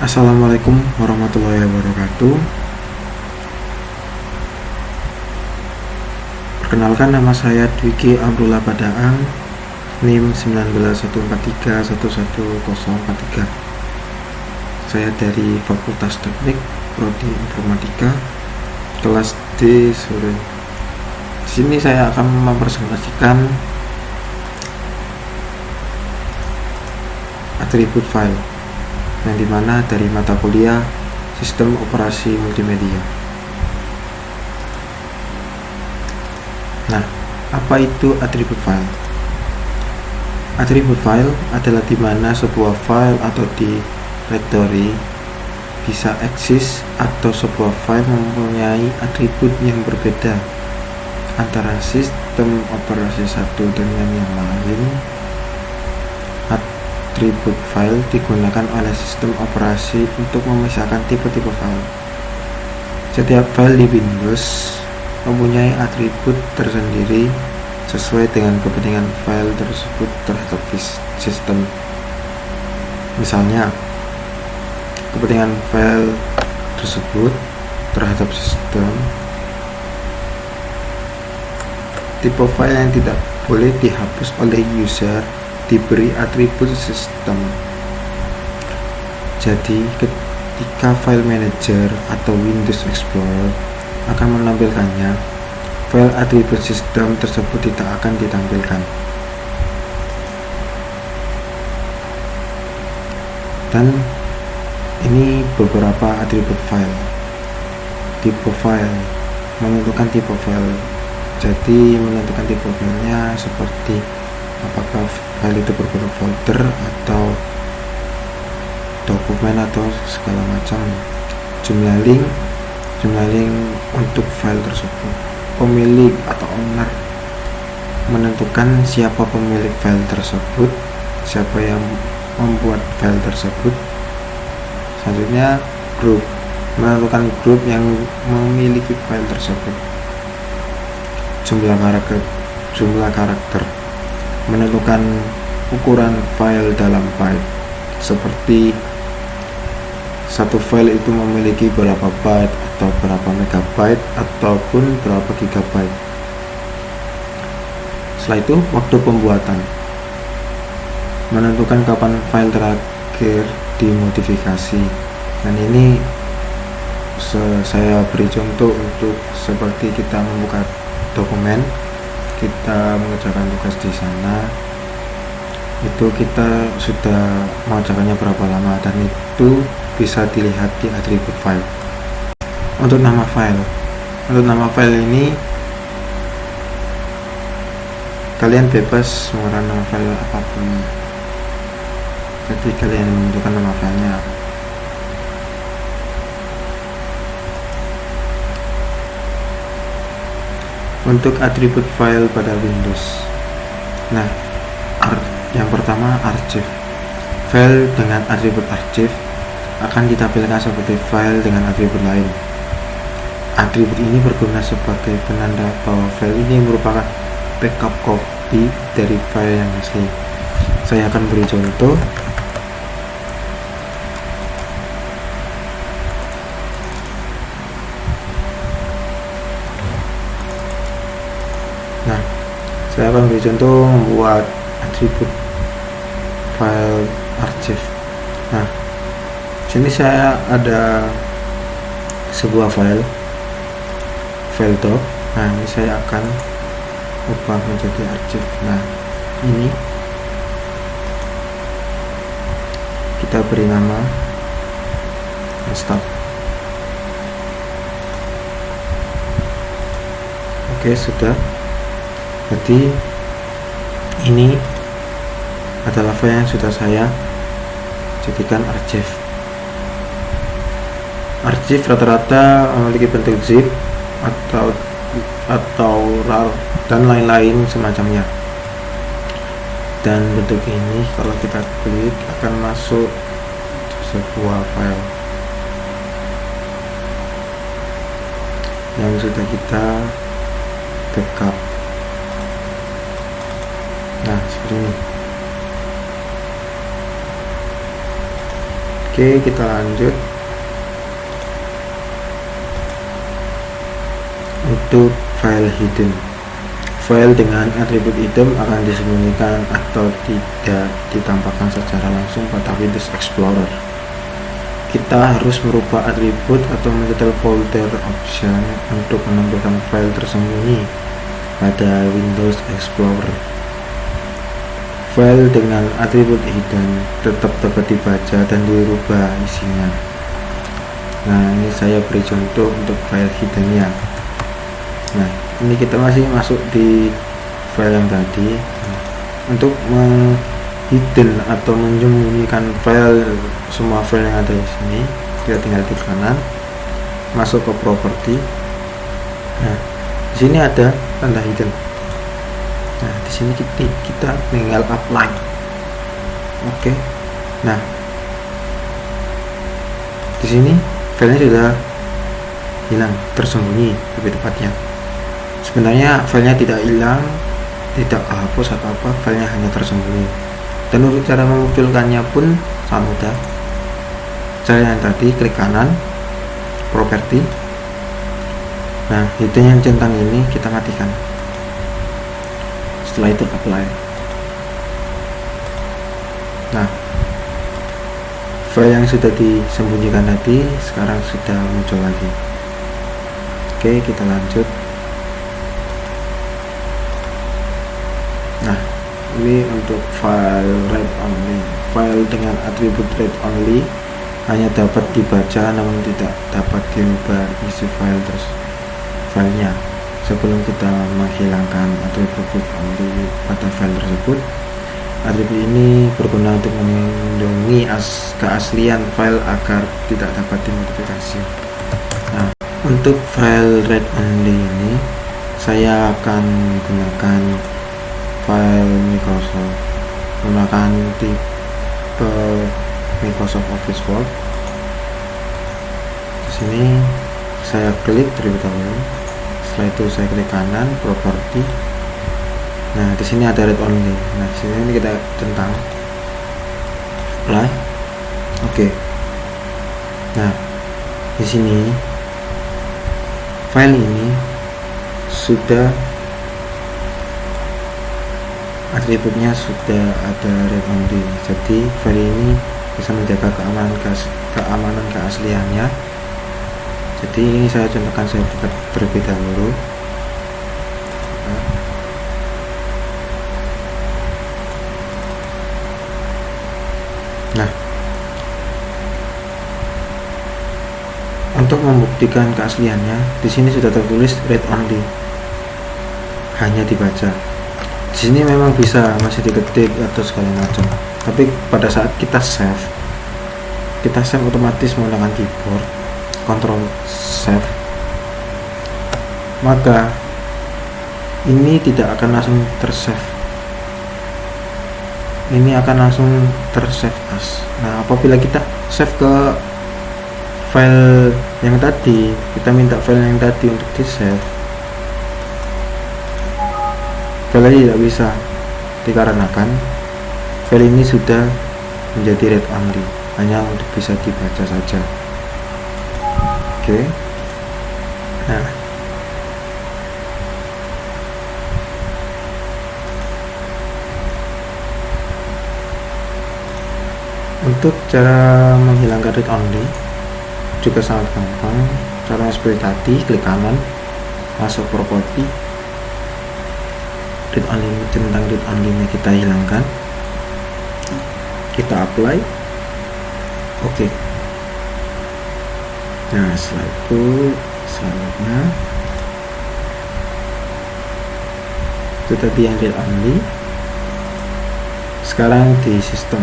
Assalamualaikum warahmatullahi wabarakatuh. Perkenalkan, nama saya Dwiki Abdullah Badaang, NIM 1914311043. Saya dari Fakultas Teknik Prodi Informatika, kelas D sore. Di sini saya akan mempresentasikan atribut file, yang dimana dari mata kuliah Sistem Operasi Multimedia. Nah, apa itu atribut file? Atribut file adalah dimana sebuah file atau directory bisa eksis atau sebuah file mempunyai atribut yang berbeda antara sistem operasi satu dengan yang lain. Atribut file digunakan oleh sistem operasi untuk memisahkan tipe-tipe file. Setiap file di Windows mempunyai atribut tersendiri sesuai dengan kepentingan file tersebut terhadap sistem. Misalnya, kepentingan file tersebut terhadap sistem, tipe file yang tidak boleh dihapus oleh user diberi atribut sistem. Jadi, ketika file manager atau Windows Explorer akan menampilkannya, file atribut sistem tersebut tidak akan ditampilkan. Dan ini beberapa atribut file. Tipe file, menentukan tipe file. Jadi menentukan tipe filenya seperti apakah file itu berbentuk folder atau dokumen atau segala macam. Jumlah link untuk file tersebut. Pemilik atau owner, menentukan siapa pemilik file tersebut, siapa yang membuat file tersebut. Selanjutnya, grup, menentukan grup yang memiliki file tersebut. Jumlah karakter, menentukan ukuran file dalam byte, seperti satu file itu memiliki berapa byte atau berapa megabyte ataupun berapa gigabyte. Setelah itu, waktu pembuatan, menentukan kapan file terakhir dimodifikasi. Dan ini saya beri contoh untuk seperti kita membuka dokumen, kita mengerjakan tugas di sana, itu kita sudah mengerjakannya berapa lama, dan itu bisa dilihat di atribut file. Untuk nama file ini kalian bebas mengenai nama file apapun. Jadi kalian menentukan nama filenya. Untuk atribut file pada Windows, nah, yang pertama, archive. File dengan atribut archive akan ditampilkan seperti file dengan atribut lain. Atribut ini berguna sebagai penanda bahwa file ini merupakan backup copy dari file yang asli. Saya akan beri contoh. Nah, saya akan beri contoh membuat atribut file archive. Nah, sini saya ada sebuah file doc. Nah, ini saya akan ubah menjadi archive. Nah, ini kita beri nama start. Oke, sudah. Jadi ini adalah file yang sudah saya jadikan archive. Archive rata-rata memiliki bentuk zip atau RAR dan lain-lain semacamnya. Dan bentuk ini kalau kita klik akan masuk sebuah file yang sudah kita backup. Nah, seperti ini. Oke, kita lanjut. Untuk file hidden, file dengan atribut hidden akan disembunyikan atau tidak ditampakkan secara langsung pada Windows Explorer. Kita harus merubah atribut atau menyetel folder option untuk menampilkan file tersembunyi pada Windows Explorer. File dengan atribut hidden tetap dapat dibaca dan dirubah isinya. Nah, ini saya beri contoh untuk file hiddennya. Nah, ini kita masih masuk di file yang tadi. Untuk hidden atau menyembunyikan file, semua file yang ada di sini, kita tinggal di kanan, masuk ke properti. Nah, di sini ada tanda hidden. Nah, di sini kita tinggal apply. Oke. Nah, di sini filenya sudah hilang, tersembunyi lebih tepatnya. Sebenarnya filenya tidak hilang, tidak hapus atau apa, filenya hanya tersembunyi. Dan untuk cara memunculkannya pun sangat mudah. Cara yang tadi, klik kanan, properti. Nah, hidden yang centang ini kita matikan. Setelah itu apply. Nah, file yang sudah disembunyikan tadi sekarang sudah muncul lagi. Oke, kita lanjut. Nah, ini untuk file read only. File dengan atribut read only hanya dapat dibaca namun tidak dapat dirubah isi file filenya. Sebelum kita menghilangkan atribut read only pada file tersebut, atribut ini berguna untuk melindungi keaslian file agar tidak dapat dimodifikasi. Nah, untuk file read only ini saya akan menggunakan file Microsoft, menggunakan tipe Microsoft Office Word. Di sini saya klik terlebih dahulu. Setelah itu saya klik kanan, properti. Nah, di sini ada read only. Nah, di sini kita centang apply. Oke. Nah, di sini file ini sudah atributnya sudah ada read only. Jadi file ini bisa menjaga keamanan keasliannya. Jadi ini saya contohkan, saya buka terlebih dahulu. Nah, untuk membuktikan keasliannya, di sini sudah tertulis read only, hanya dibaca. Di sini memang bisa masih diketik atau segala macam, tapi pada saat kita save otomatis menggunakan keyboard Ctrl save, maka ini tidak akan langsung tersave. Ini akan langsung tersave as. Nah, apabila kita save ke file yang tadi, kita minta file yang tadi untuk di save, file ini tidak bisa, dikarenakan file ini sudah menjadi read only, hanya untuk bisa dibaca saja. Oke. Nah, untuk cara menghilangkan read only juga sangat gampang. Caranya seperti tadi, klik kanan, masuk properti, read only, centang read only nya kita hilangkan, kita apply. Oke. Nah, setelah itu selanjutnya itu tadi yang read only. Sekarang di sistem,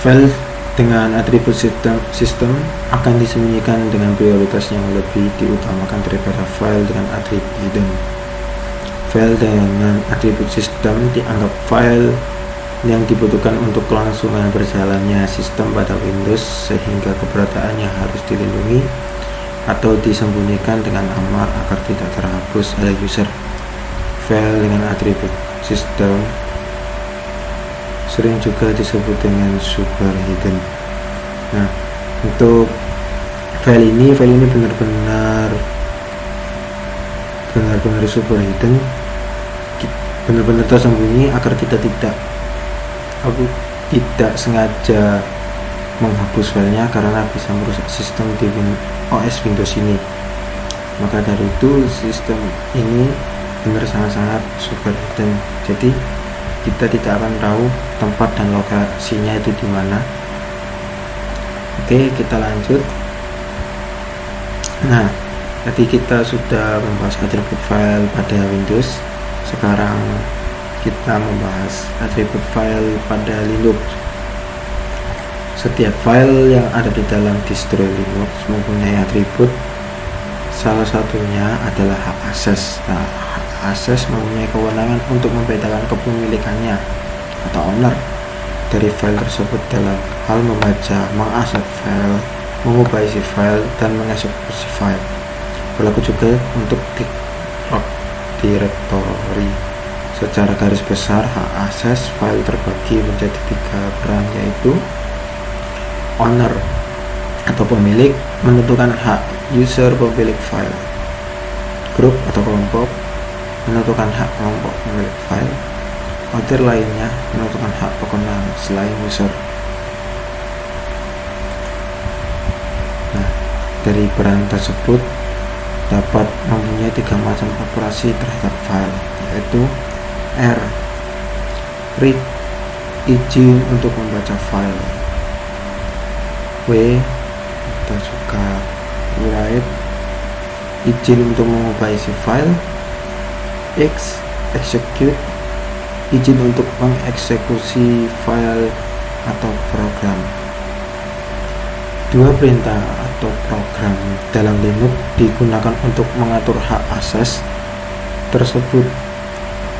file dengan atribut sistem akan disembunyikan dengan prioritas yang lebih diutamakan daripada file dengan atribut hidden. File dengan atribut sistem dianggap file yang dibutuhkan untuk kelangsungan berjalannya sistem pada Windows, sehingga keberadaannya harus dilindungi atau disembunyikan dengan aman agar tidak terhapus oleh user. File dengan atribut sistem sering juga disebut dengan super hidden. Nah, untuk file ini benar-benar super hidden, benar-benar tersembunyi agar kita tidak sengaja menghapus filenya karena bisa merusak sistem di OS Windows ini. Maka dari itu sistem ini benar sangat super hidden, jadi kita tidak akan tahu tempat dan lokasinya itu di mana. Oke, kita lanjut. Nah, tadi kita sudah membahas atribut file pada Windows. Sekarang kita membahas atribut file pada Linux. Setiap file yang ada di dalam distro Linux mempunyai atribut. Salah satunya adalah hak akses. Nah, hak akses mempunyai kewenangan untuk membedakan kepemilikannya atau owner dari file tersebut dalam hal membaca, mengakses file, mengubah isi file, dan mengeksekusi file. Berlaku juga untuk directory. Secara garis besar, hak akses file terbagi menjadi 3 peran, yaitu owner atau pemilik menentukan hak user pemilik file, grup atau kelompok menentukan hak kelompok pemilik file, author lainnya menentukan hak pengguna selain user. Nah, dari peran tersebut dapat mempunyai 3 macam operasi terhadap file, yaitu R, read, izin untuk membaca file, W, kita juga write, izin untuk mengubah isi file, X, execute, izin untuk mengeksekusi file atau program. 2 perintah atau program dalam Linux digunakan untuk mengatur hak akses tersebut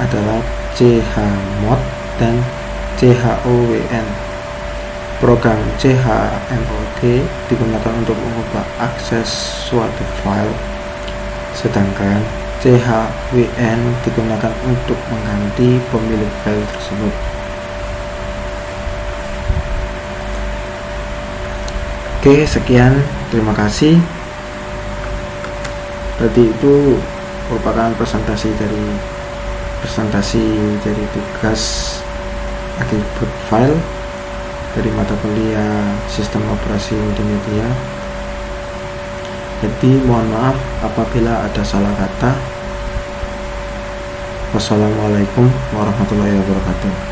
adalah chmod dan chown. Program chmod digunakan untuk mengubah akses suatu file, sedangkan chwn digunakan untuk mengganti pemilik file tersebut. Oke, sekian, terima kasih. Tadi itu merupakan presentasi dari tugas atribut file dari mata kuliah sistem operasi multimedia. Jadi mohon maaf apabila ada salah kata. Wassalamualaikum warahmatullahi wabarakatuh.